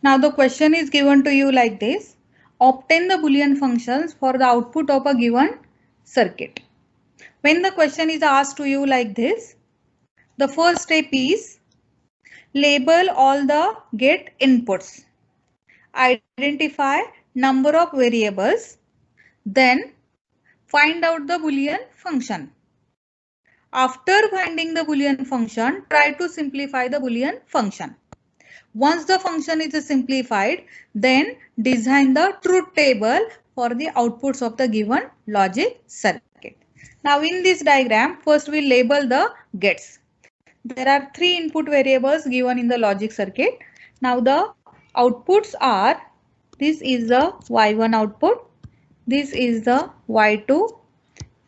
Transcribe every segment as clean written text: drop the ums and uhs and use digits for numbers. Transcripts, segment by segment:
Now the question is given to you like this. Obtain the Boolean functions for the output of a given circuit. When the question is asked to you like this, the first step is label all the get inputs. Identify number of variables. Then find out the Boolean function. After finding the Boolean function, try to simplify the Boolean function. Once the function is simplified, then design the truth table for the outputs of the given logic circuit. Now in this diagram, first we label the gets. There are three input variables given in the logic circuit. Now the outputs are, this is the Y1 output, this is the Y2,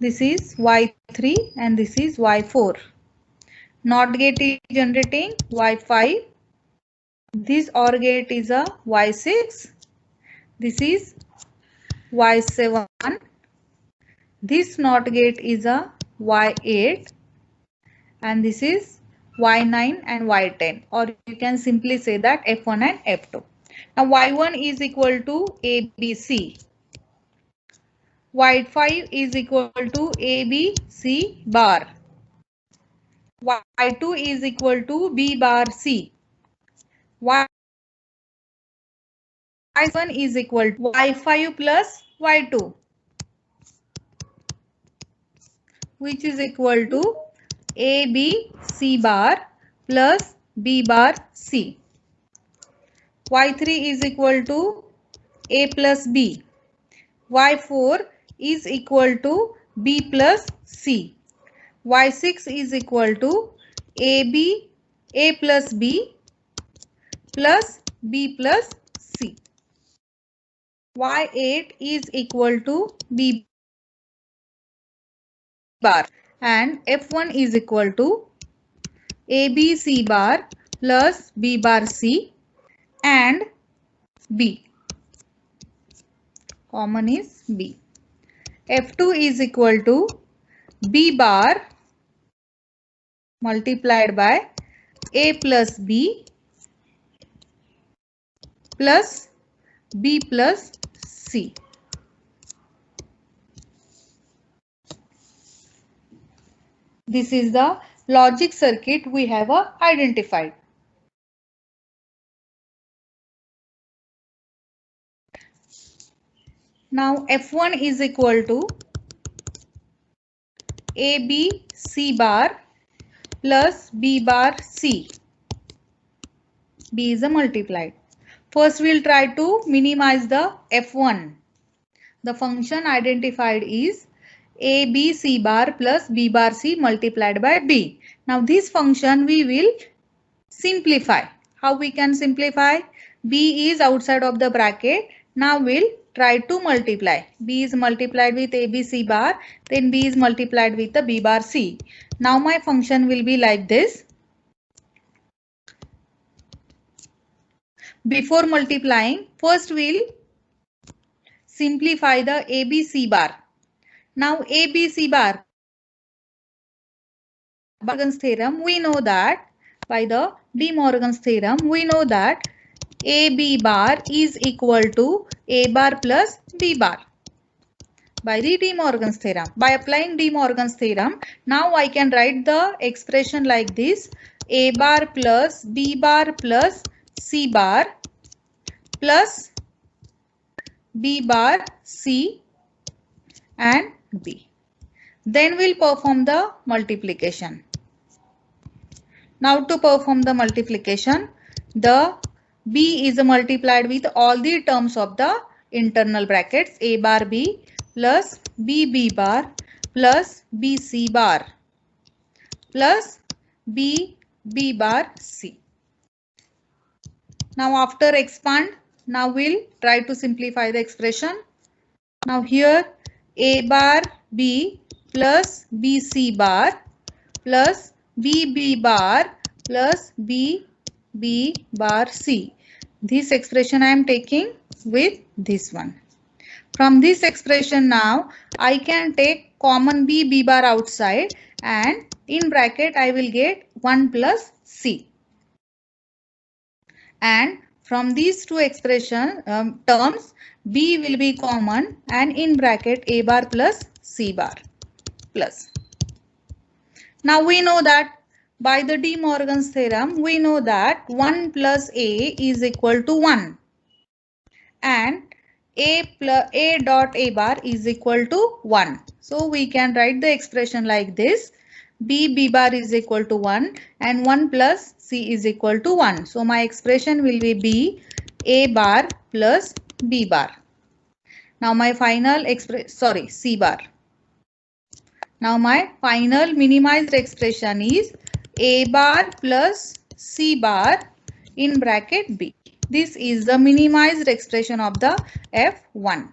this is Y3 and this is Y4. NOT gate is generating Y5. This OR gate is a Y6. This is Y7. This NOT gate is a Y8. And this is Y9 and Y10. Or you can simply say that F1 and F2. Now Y1 is equal to ABC. Y5 is equal to ABC bar. Y2 is equal to B bar C. Y1 is equal to Y5 plus Y2, which is equal to AB C bar plus B bar C. Y3 is equal to A plus B. Y4 is equal to B plus C. Y6 is equal to AB, A plus B plus B plus C. Y8 is equal to B bar and F1 is equal to AB C bar plus B bar C and B. Common is B. F2 is equal to B bar multiplied by A plus B plus B plus C. This is the logic circuit we have identified. Now F1 is equal to AB C bar plus B bar C. B is a multiplied. First we'll try to minimize the F1. The function identified is AB C bar plus B bar C multiplied by B. Now this function we will simplify. How we can simplify? B is outside of the bracket. Now we'll try to multiply. B is multiplied with AB C bar, then B is multiplied with the B bar C. Now my function will be like this. Before multiplying, first we'll simplify the ABC bar. Now ABC bar, Morgan's theorem, we know that by the De Morgan's theorem, we know that AB bar is equal to A bar plus B bar. By the De Morgan's theorem. By applying De Morgan's theorem, now I can write the expression like this. A bar plus B bar plus C bar plus B bar C and B. Then we'll perform the multiplication. Now to perform the multiplication, the B is multiplied with all the terms of the internal brackets. A bar B plus B bar plus B C bar plus B bar C. Now after expand, now we'll try to simplify the expression. Now here A bar B plus B C bar plus B bar plus B bar C. This expression I am taking with this one. From this expression now I can take common B bar outside and in bracket I will get 1 plus C. And from these two expression terms, B will be common and in bracket A bar plus C bar plus. Now we know that by the De Morgan's theorem, we know that 1 plus A is equal to 1 and A dot A bar is equal to 1. So we can write the expression like this. B bar is equal to 1 and 1 plus C is equal to 1. So my expression will be B A bar plus B bar. Now my final C bar. Now my final minimized expression is A bar plus C bar in bracket B. This is the minimized expression of the F1.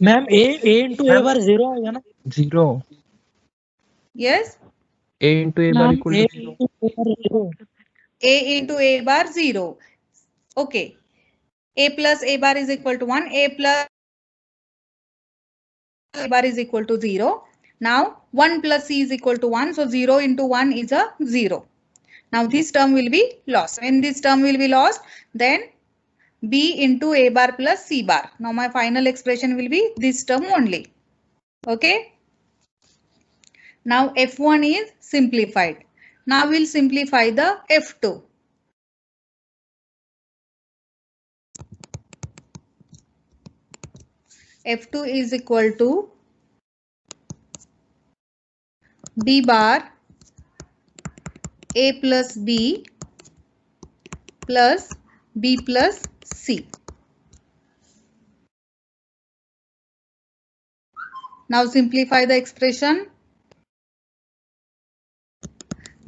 Ma'am A into A bar 0 आएगा ना? 0. Yes? A into A bar ma'am equal A to 0. into A bar 0. A into A bar 0. Okay. A plus A bar is equal to 1. A plus A bar is equal to 0. Now 1 plus C is equal to 1. So 0 into 1 is a 0. Now this term will be lost. When this term will be lost, then B into A bar plus C bar. Now my final expression will be this term only. Okay. Now F1 is simplified. Now we'll simplify the F2. F2 is equal to B bar A plus B plus B plus C. Now simplify the expression.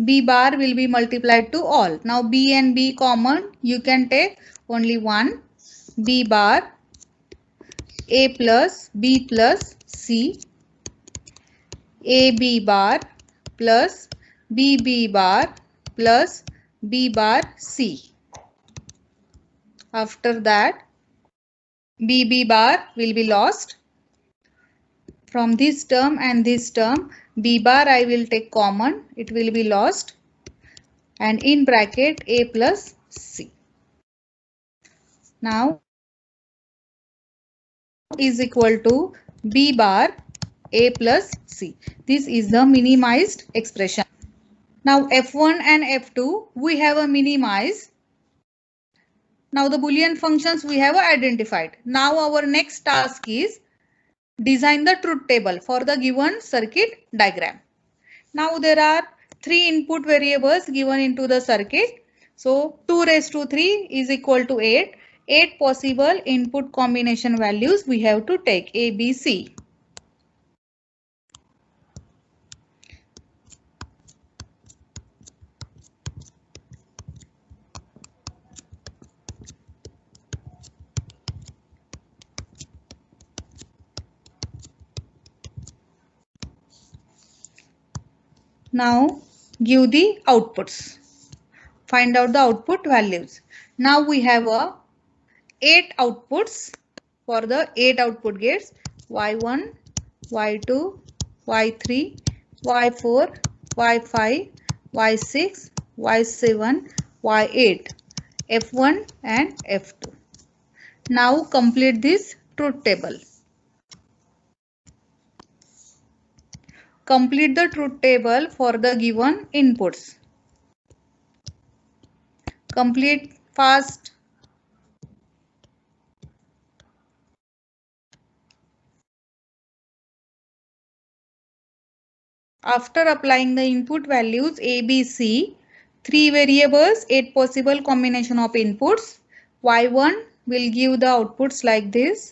B bar will be multiplied to all. Now B and B common, you can take only one. B bar A plus B plus C, AB bar plus BB bar plus B bar C. After that, BB bar will be lost. From this term and this term, B bar I will take common, it will be lost, and in bracket A plus C. Now is equal to B bar A plus C. This is the minimized expression. Now F1 and F2 we have a minimize. Now the Boolean functions we have identified. Now our next task is design the truth table for the given circuit diagram. Now there are 3 input variables given into the circuit. So 2 raised to 3 is equal to 8. 8 possible input combination values we have to take A, B, C. Now give the outputs. Find out the output values. Now we have 8 outputs for the 8 output gates: Y1, Y2, Y3, Y4, Y5, Y6, Y7, Y8, F1 and F2. Now complete this truth table. Complete the truth table for the given inputs. Complete fast. After applying the input values A, B, C, 3 variables, 8 possible combination of inputs. Y1 will give the outputs like this.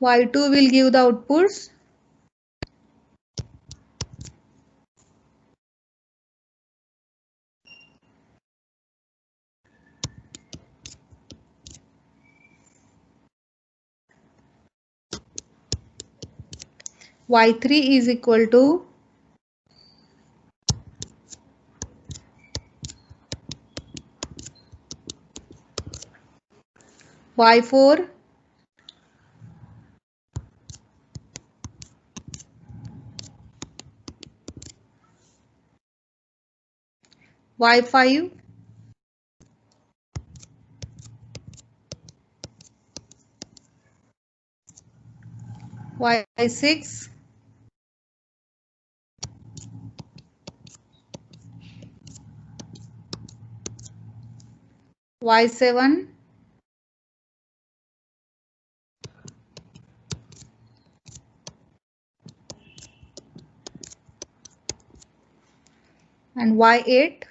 Y2 will give the outputs. Y3 is equal to Y4 Y5, Y6, Y7, and Y8.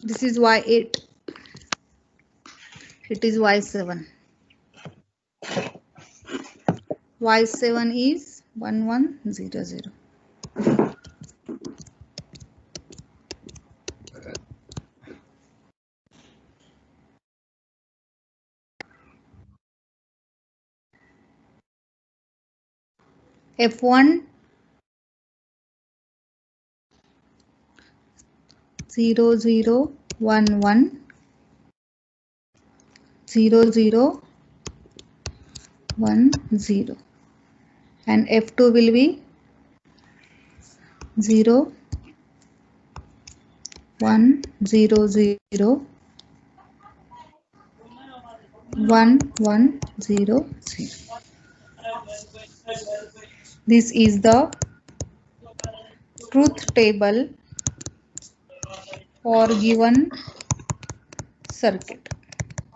This is Y8. It is Y7. Y7 is 1100. F1 0011 0010, and F2 will be 01001100. This is the truth table for given circuit.